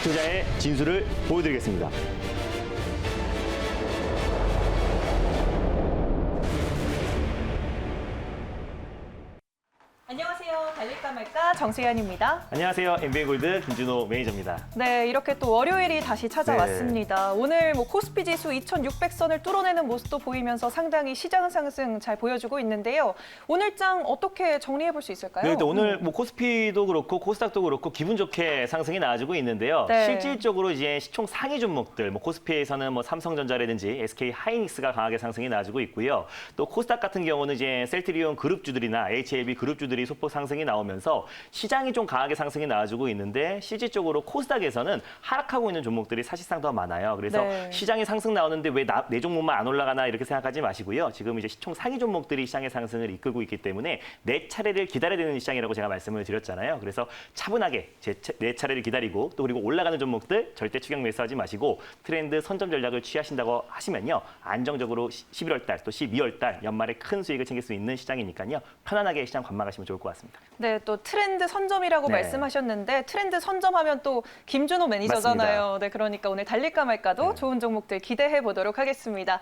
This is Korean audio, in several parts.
투자의 진수를 보여드리겠습니다. 안녕하세요. 달릴까 말까 정세현입니다. 안녕하세요. MBN골드 김준호 매니저입니다. 네, 이렇게 또 월요일이 다시 찾아왔습니다. 오늘 코스피 지수 2,600선을 뚫어내는 모습도 보이면서 상당히 시장 상승 잘 보여주고 있는데요. 오늘 장 어떻게 정리해 볼 수 있을까요? 네, 오늘 코스피도 그렇고 코스닥도 그렇고 기분 좋게 상승이 나와주고 있는데요. 네. 실질적으로 이제 시총 상위 종목들, 코스피에서는 삼성전자라든지 SK 하이닉스가 강하게 상승이 나와주고 있고요. 또 코스닥 같은 경우는 이제 셀트리온 그룹주들이나 HLB 그룹주들이 소폭 상승이 나오면서 시장이 좀 강하게 상승이 나와주고 있는데 실질적으로 코스닥에서는 하락하고 있는 종목들이 사실상 더 많아요. 그래서 네. 시장이 상승 나오는데 왜 내 종목만 안 올라가나 이렇게 생각하지 마시고요. 지금 이제 시총 상위 종목들이 시장의 상승을 이끌고 있기 때문에 내 차례를 기다려야 되는 시장이라고 제가 말씀을 드렸잖아요. 그래서 차분하게 내 차례를 기다리고 또 그리고 올라가는 종목들 절대 추격 매수하지 마시고 트렌드 선점 전략을 취하신다고 하시면요. 안정적으로 11월 달 또 12월 달 연말에 큰 수익을 챙길 수 있는 시장이니까요. 편안하게 시장 관망하시면 좋을 것 같습니다. 네, 또 트렌드 선점이라고 네. 말씀하셨는데 트렌드 선점하면 또 김준호 매니저잖아요. 맞습니다. 네, 그러니까 오늘 달릴까 말까도 네. 좋은 종목들 기대해 보도록 하겠습니다.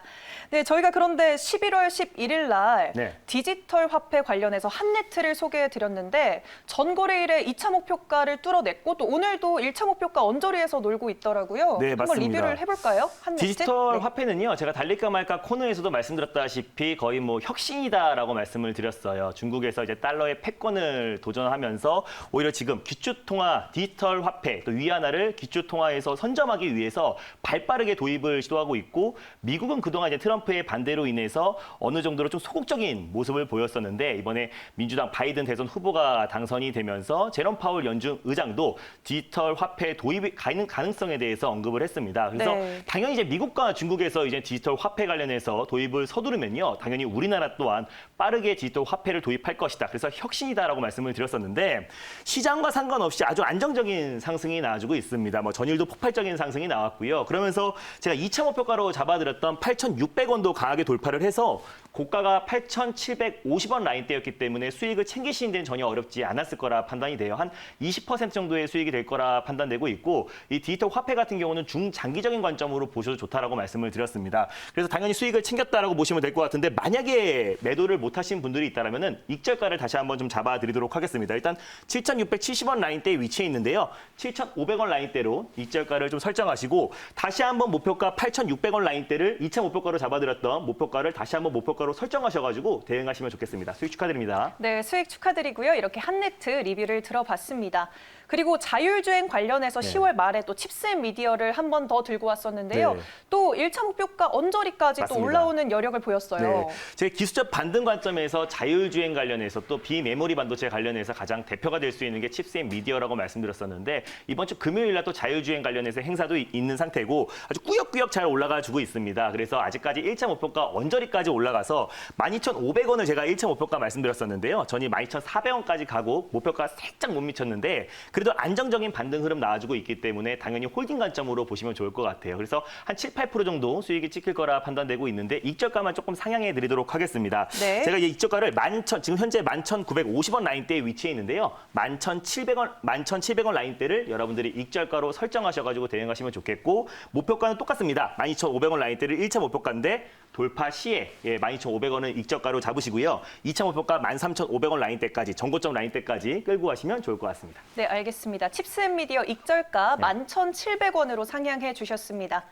네, 저희가 그런데 11월 11일 날 네. 디지털 화폐 관련해서 한네트를 소개해 드렸는데 전거래일에 2차 목표가를 뚫어냈고 또 오늘도 1차 목표가 언저리에서 놀고 있더라고요. 네, 한번 맞습니다. 리뷰를 해볼까요? 한네트? 디지털 네. 화폐는요, 제가 달릴까 말까 코너에서도 말씀드렸다시피 거의 혁신이다라고 말씀을 드렸어요. 중국에서 이제 달러의 패권을 도전하면서 오히려 지금 기초통화 디지털 화폐 또 위안화를 기초통화에서 선점하기 위해서 발빠르게 도입을 시도하고 있고 미국은 그동안 이제 트럼프의 반대로 인해서 어느 정도로 좀 소극적인 모습을 보였었는데 이번에 민주당 바이든 대선 후보가 당선이 되면서 제롬 파월 연준 의장도 디지털 화폐 도입이 가는 가능성에 대해서 언급을 했습니다. 그래서 네. 당연히 이제 미국과 중국에서 이제 디지털 화폐 관련해서 도입을 서두르면요. 당연히 우리나라 또한 빠르게 디지털 화폐를 도입할 것이다. 그래서 혁신이다라고 말씀을 드렸었는데 시장과 상관없이 아주 안정적인 상승이 나와주고 있습니다. 전일도 폭발적인 상승이 나왔고요. 그러면서 제가 2차 목표가로 잡아드렸던 8,600원도 강하게 돌파를 해서 고가가 8,750원 라인대였기 때문에 수익을 챙기시는 데는 전혀 어렵지 않았을 거라 판단이 돼요. 한 20% 정도의 수익이 될 거라 판단되고 있고 이 디지털 화폐 같은 경우는 중장기적인 관점으로 보셔도 좋다라고 말씀을 드렸습니다. 그래서 당연히 수익을 챙겼다라고 보시면 될 것 같은데 만약에 매도를 못 하신 분들이 있다면 익절가를 다시 한번 좀 잡아드리도록 하겠습니다. 일단 7,670원 라인대에 위치해 있는데요. 7,500원 라인대로 익절가를 좀 설정하시고 다시 한번 목표가 8,600원 라인대를 2차 목표가로 잡아드렸던 목표가를 다시 한번 목표가로 설정하셔가지고 대응하시면 좋겠습니다. 수익 축하드립니다. 네, 수익 축하드리고요. 이렇게 한네트 리뷰를 들어봤습니다. 그리고 자율주행 관련해서 네. 10월 말에 또 칩셋 미디어를 한 번 더 들고 왔었는데요. 네. 또 1차 목표가 언저리까지 또 맞습니다. 올라오는 여력을 보였어요. 네, 제 기술적 반등 관점에서 자율주행 관련해서 또 비메모리 반도체 관련해서 가장 대표가 될 수 있는 게 칩셋 미디어라고 말씀드렸었는데 이번 주 금요일 날 또 자율주행 관련해서 행사도 있는 상태고 아주 꾸역꾸역 잘 올라가 주고 있습니다. 그래서 아직까지 1차 목표가 언저리까지 올라가서 12,500원을 제가 1차 목표가 말씀드렸었는데요. 전이 12,400원까지 가고 목표가 살짝 못 미쳤는데 그래도 안정적인 반등 흐름 나와주고 있기 때문에 당연히 홀딩 관점으로 보시면 좋을 것 같아요. 그래서 한 7, 8% 정도 수익이 찍힐 거라 판단되고 있는데 익절가만 조금 상향해 드리도록 하겠습니다. 네. 제가 이 익절가를 지금 현재 11,950원 라인대에 위치해 있는데요. 11,700원 라인대를 여러분들이 익절가로 설정하셔가지고 대응하시면 좋겠고 목표가는 똑같습니다. 12,500원 라인대를 1차 목표가인데 돌파 시에 12,500원은 익절가로 잡으시고요. 2차 목표가 13,500원 라인대까지 정고점 라인대까지 끌고 가시면 좋을 것 같습니다. 네, 알겠습니다. 칩셋 미디어 익절가 네. 11,700원으로 상향해 주셨습니다.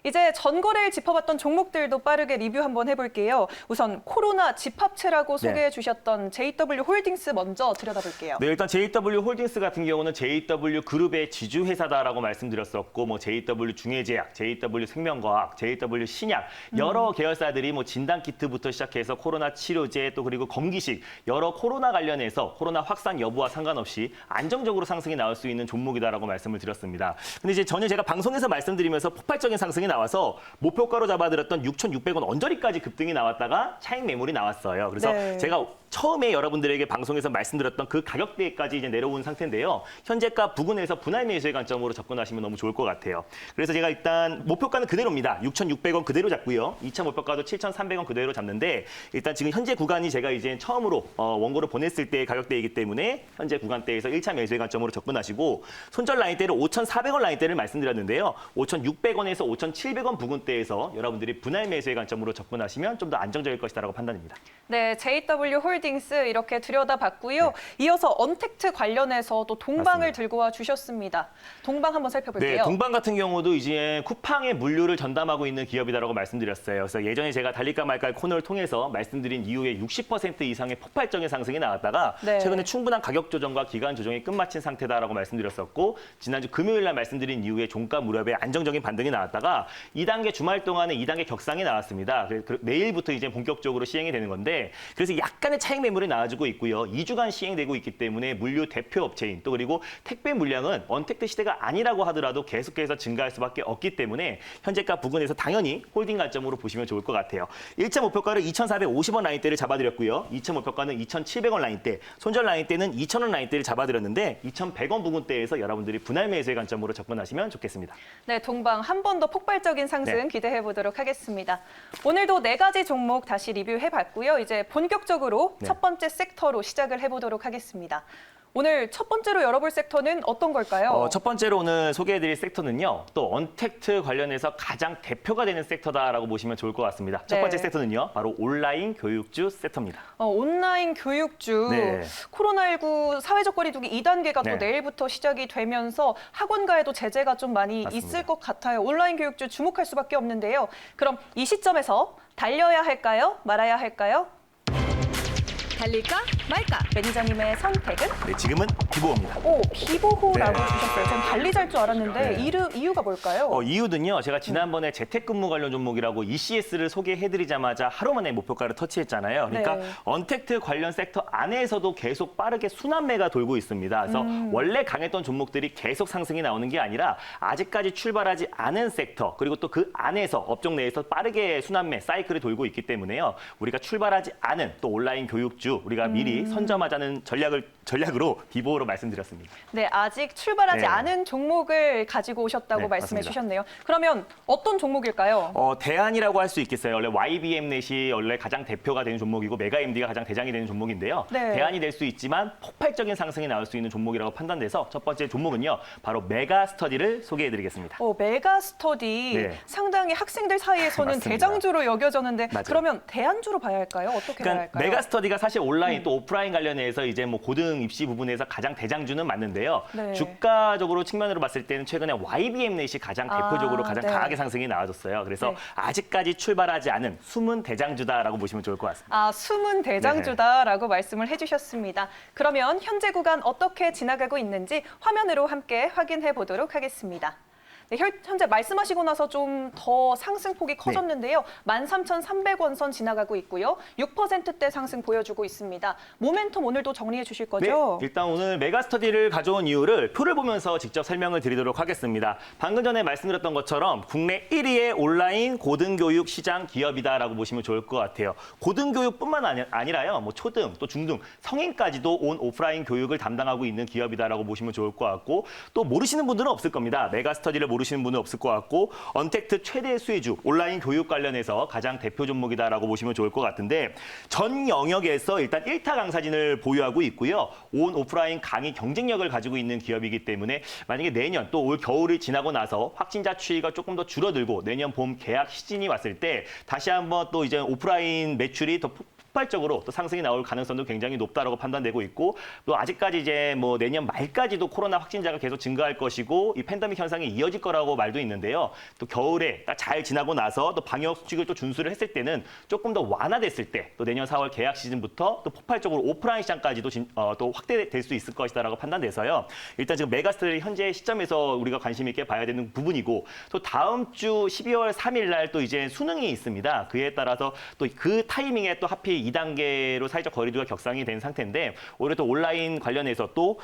이제 전거래일 짚어봤던 종목들도 빠르게 리뷰 한번 해볼게요. 우선 코로나 집합체라고 네. 소개해 주셨던 JW 홀딩스 먼저 들여다볼게요. 네, 일단 JW 홀딩스 같은 경우는 JW 그룹의 지주회사다라고 말씀드렸었고, JW 중해제약, JW 생명과학, JW 신약 여러 계열사들이 진단키트부터 시작해서 코로나 치료제 또 그리고 검기식 여러 코로나 관련해서 코로나 확산 여부와 상관없이 안정적으로 상승이 나올 수 있는 종목이다라고 말씀을 드렸습니다. 근데 이제 전에 제가 방송에서 말씀드리면서 폭발적인 상승이 나와서 목표가로 잡아드렸던 6,600원 언저리까지 급등이 나왔다가 차익 매물이 나왔어요. 그래서 네. 제가 처음에 여러분들에게 방송에서 말씀드렸던 그 가격대까지 이제 내려온 상태인데요. 현재가 부근에서 분할 매수의 관점으로 접근하시면 너무 좋을 것 같아요. 그래서 제가 일단 목표가는 그대로입니다. 6,600원 그대로 잡고요. 2차 목표가도 7,300원 그대로 잡는데 일단 지금 현재 구간이 제가 이제 처음으로 원고를 보냈을 때의 가격대이기 때문에 현재 구간대에서 1차 매수의 관점으로 접근하시고 손절 라인대를 5,400원 라인대를 말씀드렸는데요. 5,600원에서 5,700원 부근대에서 여러분들이 분할 매수의 관점으로 접근하시면 좀 더 안정적일 것이다라고 판단입니다. 네, JW 홀딩스 이렇게 들여다봤고요. 이어서 언택트 관련해서 또 동방을 맞습니다. 들고 와 주셨습니다. 동방 한번 살펴볼게요. 네, 동방 같은 경우도 이제 쿠팡의 물류를 전담하고 있는 기업이다라고 말씀드렸어요. 그래서 예전에 제가 달릴까 말까 코너를 통해서 말씀드린 이후에 60% 이상의 폭발적인 상승이 나왔다가 네. 최근에 충분한 가격 조정과 기간 조정이 끝마친 상태다라고 말씀드렸었고 지난주 금요일 날 말씀드린 이후에 종가 무렵에 안정적인 반등이 나왔다가 2단계 주말 동안에 2단계 격상이 나왔습니다. 내일부터 이제 본격적으로 시행이 되는 건데 그래서 약간의 차익 매물이 나와주고 있고요. 2주간 시행되고 있기 때문에 물류 대표 업체인 또 그리고 택배 물량은 언택트 시대가 아니라고 하더라도 계속해서 증가할 수밖에 없기 때문에 현재가 부근에서 당연히 홀딩 관점으로 보시면 좋을 것 같아요. 1차 목표가를 2,450원 라인대를 잡아드렸고요. 2차 목표가는 2,700원 라인대, 손절 라인대는 2,000원 라인대를 잡아드렸는데 2,100원 부근대에서 여러분들이 분할 매수의 관점으로 접근하시면 좋겠습니다. 네, 동방 한 번 더 폭발적인 상승 네. 기대해 보도록 하겠습니다. 오늘도 4가지 종목 다시 리뷰해 봤고요. 이제 본격적으로 네. 첫 번째 섹터로 시작을 해 보도록 하겠습니다. 오늘 첫 번째로 열어볼 섹터는 어떤 걸까요? 첫 번째로 오늘 소개해드릴 섹터는요. 또 언택트 관련해서 가장 대표가 되는 섹터다라고 보시면 좋을 것 같습니다. 첫 네. 번째 섹터는요. 바로 온라인 교육주 섹터입니다. 온라인 교육주, 네. 코로나19 사회적 거리두기 2단계가 또 네. 내일부터 시작이 되면서 학원가에도 제재가 좀 많이 맞습니다. 있을 것 같아요. 온라인 교육주 주목할 수밖에 없는데요. 그럼 이 시점에서 달려야 할까요? 말아야 할까요? 달릴까 말까? 매니저님의 선택은? 네, 지금은 비보입니다. 오, 비보호라고 네. 주셨어요. 저는 달리 잘 줄 알았는데 네. 이유가 뭘까요? 이유는요. 제가 지난번에 재택근무 관련 종목이라고 ECS를 소개해드리자마자 하루 만에 목표가를 터치했잖아요. 그러니까 네. 언택트 관련 섹터 안에서도 계속 빠르게 순환매가 돌고 있습니다. 그래서 원래 강했던 종목들이 계속 상승이 나오는 게 아니라 아직까지 출발하지 않은 섹터 그리고 또 그 안에서 업종 내에서 빠르게 순환매 사이클이 돌고 있기 때문에요. 우리가 출발하지 않은 또 온라인 교육주 우리가 미리 선점하자는 전략으로 비보호로 말씀드렸습니다. 네, 아직 출발하지 네. 않은 종목을 가지고 오셨다고 네, 말씀해 맞습니다. 주셨네요. 그러면 어떤 종목일까요? 대안이라고 할 수 있겠어요. 원래 YBM넷이 원래 가장 대표가 되는 종목이고 메가MD가 가장 대장이 되는 종목인데요. 네. 대안이 될 수 있지만 폭발적인 상승이 나올 수 있는 종목이라고 판단돼서 첫 번째 종목은요. 바로 메가스터디를 소개해드리겠습니다. 메가스터디 네. 상당히 학생들 사이에서는 맞습니다. 대장주로 여겨졌는데 맞아요. 그러면 대안주로 봐야 할까요? 어떻게 봐야 그러니까 할까요? 메가스터디가 사실 온라인 또 오프라인 관련해서 이제 뭐 고등 입시 부분에서 가장 대장주는 맞는데요. 네. 주가적으로 측면으로 봤을 때는 최근에 YBM넷이 가장 대표적으로 가장 네. 강하게 상승이 나와줬어요. 그래서 네. 아직까지 출발하지 않은 숨은 대장주다라고 보시면 좋을 것 같습니다. 숨은 대장주다라고 말씀을 해주셨습니다. 그러면 현재 구간 어떻게 지나가고 있는지 화면으로 함께 확인해 보도록 하겠습니다. 네, 현재 말씀하시고 나서 좀 더 상승폭이 커졌는데요. 13,300원 선 지나가고 있고요. 6%대 상승 보여주고 있습니다. 모멘텀 오늘도 정리해 주실 거죠? 네, 일단 오늘 메가스터디를 가져온 이유를 표를 보면서 직접 설명을 드리도록 하겠습니다. 방금 전에 말씀드렸던 것처럼 국내 1위의 온라인 고등교육 시장 기업이다라고 보시면 좋을 것 같아요. 고등교육뿐만 아니라요, 뭐 초등, 또 중등, 성인까지도 온 오프라인 교육을 담당하고 있는 기업이다라고 보시면 좋을 것 같고 또 모르시는 분들은 없을 겁니다. 메가스터디를 모르시는 분은 없을 것 같고 언택트 최대 수혜주 온라인 교육 관련해서 가장 대표 종목이다라고 보시면 좋을 것 같은데 전 영역에서 일단 1타 강사진을 보유하고 있고요. 온 오프라인 강의 경쟁력을 가지고 있는 기업이기 때문에 만약에 내년 또 올 겨울을 지나고 나서 확진자 추이가 조금 더 줄어들고 내년 봄 개학 시즌이 왔을 때 다시 한번 또 이제 오프라인 매출이 더 폭발적으로 또 상승이 나올 가능성도 굉장히 높다라고 판단되고 있고 또 아직까지 이제 뭐 내년 말까지도 코로나 확진자가 계속 증가할 것이고 이 팬데믹 현상이 이어질 거라고 말도 있는데요. 또 겨울에 딱 잘 지나고 나서 또 방역 수칙을 또 준수를 했을 때는 조금 더 완화됐을 때 또 내년 4월 개학 시즌부터 또 폭발적으로 오프라인 시장까지도 또 확대될 수 있을 것이다라고 판단돼서요. 일단 지금 메가스터디 현재 시점에서 우리가 관심 있게 봐야 되는 부분이고 또 다음 주 12월 3일 날 또 이제 수능이 있습니다. 그에 따라서 또 그 타이밍에 또 하필 이제 2단계로 사회적 거리두기가 격상이 된 상태인데 오히려 또 온라인 관련해서 또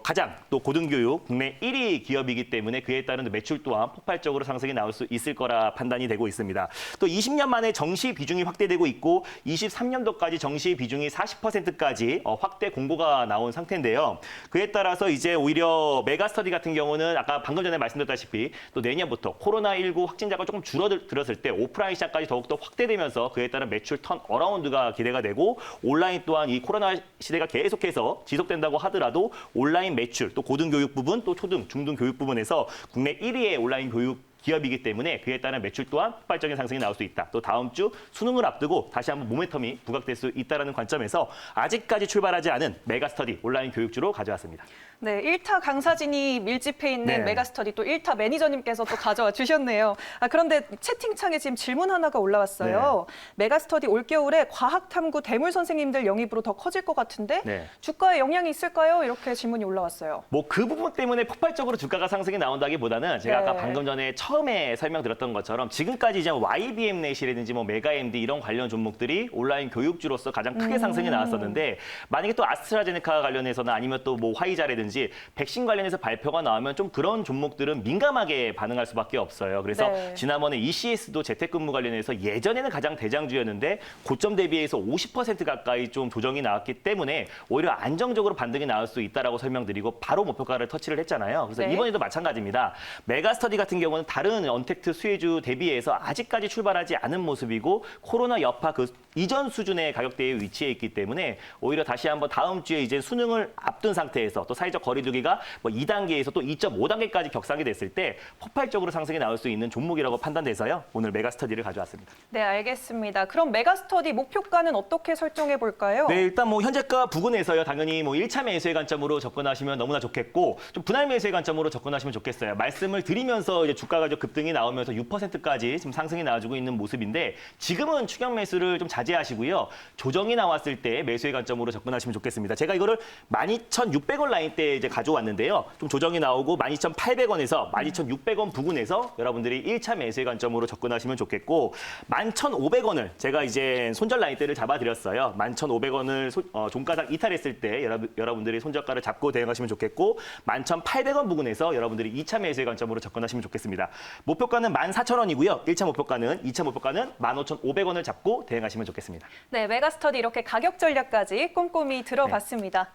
가장 또 고등교육 국내 1위 기업이기 때문에 그에 따른 매출 또한 폭발적으로 상승이 나올 수 있을 거라 판단이 되고 있습니다. 또 20년 만에 정시 비중이 확대되고 있고 23년도까지 정시 비중이 40%까지 확대 공고가 나온 상태인데요. 그에 따라서 이제 오히려 메가스터디 같은 경우는 아까 방금 전에 말씀드렸다시피 또 내년부터 코로나19 확진자가 조금 줄어들었을 때 오프라인 시장까지 더욱더 확대되면서 그에 따른 매출 턴 어라운드가 기대가 되고 온라인 또한 이 코로나 시대가 계속해서 지속된다고 하더라도 온라인 매출 또 고등교육 부분 또 초등, 중등 교육 부분에서 국내 1위의 온라인 교육 기업이기 때문에 그에 따른 매출 또한 폭발적인 상승이 나올 수 있다. 또 다음 주 수능을 앞두고 다시 한번 모멘텀이 부각될 수 있다는 관점에서 아직까지 출발하지 않은 메가스터디 온라인 교육주로 가져왔습니다. 네, 1타 강사진이 밀집해 있는 네. 메가스터디 또 1타 매니저님께서 또 가져와 주셨네요. 그런데 채팅창에 지금 질문 하나가 올라왔어요. 메가스터디 올겨울에 과학탐구 대물 선생님들 영입으로 더 커질 것 같은데 네. 주가에 영향이 있을까요? 이렇게 질문이 올라왔어요. 뭐 그 부분 때문에 폭발적으로 주가가 상승이 나온다기보다는 제가 네. 아까 방금 전에 처음에 설명드렸던 것처럼 지금까지 이제 YBM 넷이라든지 뭐 메가MD 이런 관련 종목들이 온라인 교육주로서 가장 크게 상승이 나왔었는데 만약에 또 아스트라제네카 관련해서는 아니면 또 뭐 화이자라든지 백신 관련해서 발표가 나오면 좀 그런 종목들은 민감하게 반응할 수밖에 없어요. 그래서 네. 지난번에 ECS도 재택근무 관련해서 예전에는 가장 대장주였는데 고점 대비해서 50% 가까이 좀 조정이 나왔기 때문에 오히려 안정적으로 반등이 나올 수 있다라고 설명드리고 바로 목표가를 터치를 했잖아요. 그래서 네. 이번에도 마찬가지입니다. 메가스터디 같은 경우는 다른 언택트 수혜주 대비해서 아직까지 출발하지 않은 모습이고 코로나 여파 그 이전 수준의 가격대에 위치해 있기 때문에 오히려 다시 한번 다음 주에 이제 수능을 앞둔 상태에서 또 사회적 거리두기가 뭐 2단계에서 또 2.5단계까지 격상이 됐을 때 폭발적으로 상승이 나올 수 있는 종목이라고 판단돼서요. 오늘 메가스터디를 가져왔습니다. 네, 알겠습니다. 그럼 메가스터디 목표가는 어떻게 설정해 볼까요? 네, 일단 뭐 현재가 부근에서요. 당연히 뭐 1차 매수의 관점으로 접근하시면 너무나 좋겠고 좀 분할 매수의 관점으로 접근하시면 좋겠어요. 말씀을 드리면서 이제 주가가 좀 급등이 나오면서 6%까지 지금 상승이 나와주고 있는 모습인데 지금은 추격 매수를 좀 자제하시고요. 조정이 나왔을 때 매수의 관점으로 접근하시면 좋겠습니다. 제가 이거를 12,600원 라인 때 이제 가져왔는데요. 좀 조정이 나오고 12,800원에서 12,600원 부근에서 여러분들이 1차 매수의 관점으로 접근하시면 좋겠고 11,500원을 제가 이제 손절 라인 때를 잡아드렸어요. 11,500원을 종가상 이탈했을 때 여러분들이 손절가를 잡고 대응하시면 좋겠고 11,800원 부근에서 여러분들이 2차 매수의 관점으로 접근하시면 좋겠습니다. 목표가는 14,000원이고요. 1차 목표가는 2차 목표가는 15,500원을 잡고 대응하시면 좋겠습니다. 네, 메가스터디 이렇게 가격 전략까지 꼼꼼히 들어봤습니다.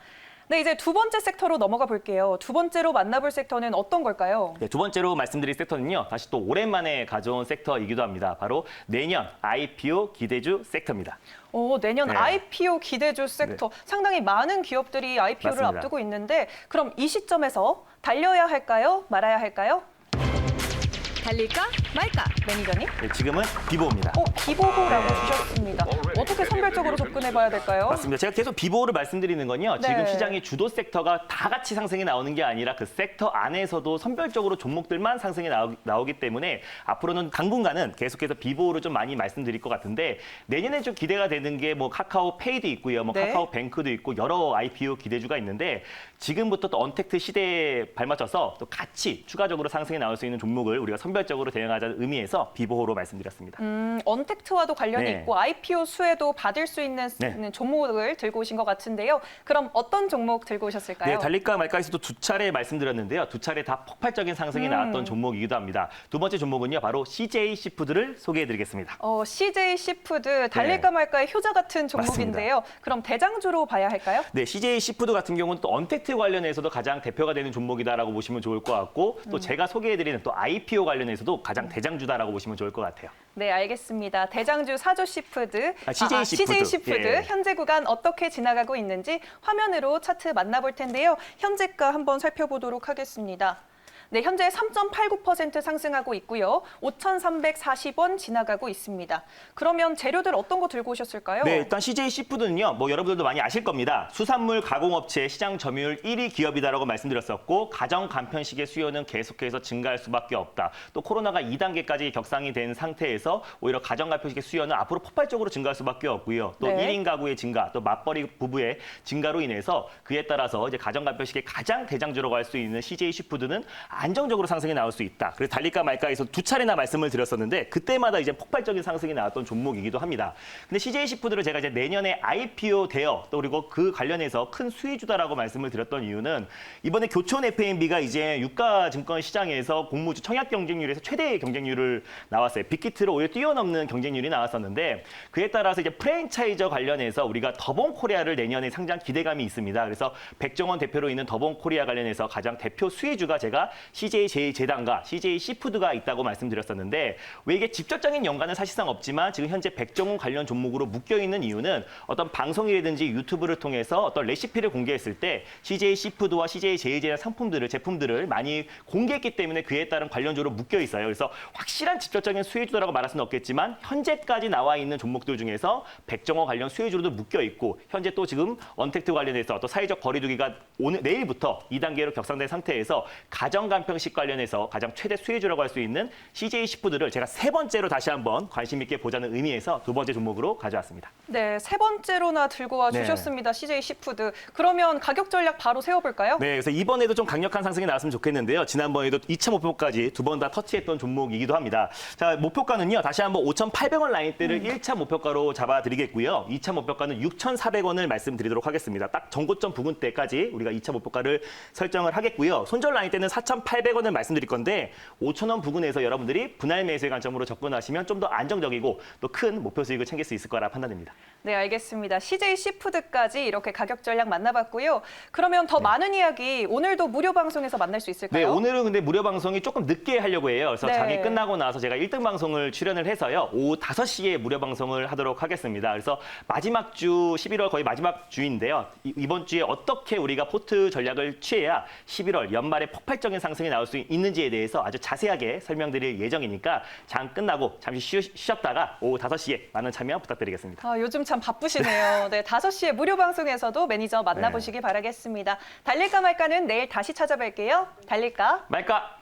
네, 이제 두 번째 섹터로 넘어가 볼게요. 두 번째로 만나볼 섹터는 어떤 걸까요? 네, 두 번째로 말씀드릴 섹터는요. 다시 또 오랜만에 가져온 섹터이기도 합니다. 바로 내년 IPO 기대주 섹터입니다. 내년 네. IPO 기대주 섹터. 상당히 많은 기업들이 IPO를 맞습니다. 앞두고 있는데 그럼 이 시점에서 달려야 할까요? 말아야 할까요? 달릴까 말까. 매니저님? 네, 지금은 비보입니다. 비보호라고 주셨습니다. 어떻게 선별적으로 접근해봐야 될까요? 맞습니다. 제가 계속 비보를 말씀드리는 건요. 네. 지금 시장의 주도 섹터가 다 같이 상승이 나오는 게 아니라 그 섹터 안에서도 선별적으로 종목들만 상승이 나오기 때문에 앞으로는 당분간은 계속해서 비보를 좀 많이 말씀드릴 것 같은데 내년에 좀 기대가 되는 게 뭐 카카오페이도 있고요. 뭐 네. 카카오뱅크도 있고 여러 IPO 기대주가 있는데 지금부터 또 언택트 시대에 발맞춰서 또 같이 추가적으로 상승이 나올 수 있는 종목을 우리가 선별적으로 대응하자는 의미에서 비보호로 말씀드렸습니다. 언택트와도 관련이 네. 있고 IPO 수혜도 받을 수 있는 네. 종목을 들고 오신 것 같은데요. 그럼 어떤 종목 들고 오셨을까요? 네, 달릴까 말까에서도 두 차례 말씀드렸는데요. 두 차례 다 폭발적인 상승이 나왔던 종목이기도 합니다. 두 번째 종목은요, 바로 CJ 시푸드를 소개해드리겠습니다. CJ 시푸드 달릴까 말까의 효자 같은 종목인데요. 그럼 대장주로 봐야 할까요? 네, CJ 시푸드 같은 경우는 또 언택트 관련해서도 가장 대표가 되는 종목이다라고 보시면 좋을 것 같고 또 제가 소개해드리는 또 IPO 관련해서도 가장 대장주다라고 보시면 좋을 것 같아요. 네, 알겠습니다. 대장주 사조 시푸드, CJ 시푸드. CJ 시푸드 예. 현재 구간 어떻게 지나가고 있는지 화면으로 차트 만나볼 텐데요. 현재가 한번 살펴보도록 하겠습니다. 네, 현재 3.89% 상승하고 있고요. 5,340원 지나가고 있습니다. 그러면 재료들 어떤 거 들고 오셨을까요? 네, 일단 CJ 시푸드는요, 뭐 여러분들도 많이 아실 겁니다. 수산물 가공업체 시장 점유율 1위 기업이다라고 말씀드렸었고, 가정 간편식의 수요는 계속해서 증가할 수밖에 없다. 또 코로나가 2단계까지 격상이 된 상태에서 오히려 가정 간편식의 수요는 앞으로 폭발적으로 증가할 수밖에 없고요. 또 네. 1인 가구의 증가, 또 맞벌이 부부의 증가로 인해서 그에 따라서 이제 가정 간편식의 가장 대장주라고 할 수 있는 CJ 시푸드는 안정적으로 상승이 나올 수 있다. 그래서 달릴까 말까에서 두 차례나 말씀을 드렸었는데 그때마다 이제 폭발적인 상승이 나왔던 종목이기도 합니다. 근데 CJ 시푸드를 제가 이제 내년에 IPO 되어 또 그리고 그 관련해서 큰 수혜주다라고 말씀을 드렸던 이유는 이번에 교촌 FNB가 이제 유가증권 시장에서 공모주 청약 경쟁률에서 최대의 경쟁률을 나왔어요. 빅히트를 오히려 뛰어넘는 경쟁률이 나왔었는데 그에 따라서 이제 프랜차이저 관련해서 우리가 더본코리아를 내년에 상장 기대감이 있습니다. 그래서 백종원 대표로 있는 더본코리아 관련해서 가장 대표 수혜주가 제가 CJ 재단과 CJ 시푸드가 있다고 말씀드렸었는데 왜 이게 직접적인 연관은 사실상 없지만 지금 현재 백종원 관련 종목으로 묶여 있는 이유는 어떤 방송이라든지 유튜브를 통해서 어떤 레시피를 공개했을 때 CJ 시푸드와 CJ 재단 상품들을 제품들을 많이 공개했기 때문에 그에 따른 관련주로 묶여 있어요. 그래서 확실한 직접적인 수혜주라고 말할 수는 없겠지만 현재까지 나와 있는 종목들 중에서 백종원 관련 수혜주로도 묶여 있고 현재 또 지금 언택트 관련해서 또 사회적 거리두기가 내일부터 2단계로 격상된 상태에서 가정간편식 관련해서 가장 최대 수혜주라고 할 수 있는 CJ 시푸드를 제가 세 번째로 다시 한번 관심 있게 보자는 의미에서 두 번째 종목으로 가져왔습니다. 네, 세 번째로나 들고 와 주셨습니다. CJ 시푸드. 그러면 가격 전략 바로 세워볼까요? 네, 그래서 이번에도 좀 강력한 상승이 나왔으면 좋겠는데요. 지난번에도 2차 목표까지 두 번 다 터치했던 종목이기도 합니다. 자, 목표가는요. 다시 한번 5,800원 라인대를 1차 목표가로 잡아드리겠고요. 2차 목표가는 6,400원을 말씀드리도록 하겠습니다. 딱 전고점 부근대까지 우리가 2차 목표가를 설정을 하겠고요. 손절 라인대는 4,800원을 말씀드릴 건데 5,000원 부근에서 여러분들이 분할 매수의 관점으로 접근하시면 좀 더 안정적이고 또 큰 목표 수익을 챙길 수 있을 거라 판단됩니다. 네, 알겠습니다. CJ 시푸드까지 이렇게 가격 전략 만나봤고요. 그러면 더 많은 이야기 오늘도 무료 방송에서 만날 수 있을까요? 네, 오늘은 근데 무료 방송이 조금 늦게 하려고 해요. 그래서 네. 장이 끝나고 나서 제가 1등 방송을 출연을 해서요. 오후 5시에 무료 방송을 하도록 하겠습니다. 그래서 마지막 주, 11월 거의 마지막 주인데요. 이번 주에 어떻게 우리가 포트 전략을 취해야 11월 연말에 폭발적인 상승이 나올 수 있는지에 대해서 아주 자세하게 설명드릴 예정이니까 장 끝나고 잠시 쉬었다가 오후 5시에 많은 참여 부탁드리겠습니다. 아, 요즘 참 바쁘시네요. 네, 5시에 무료 방송에서도 매니저 만나보시기 바라겠습니다. 달릴까 말까는 내일 다시 찾아뵐게요. 달릴까? 말까?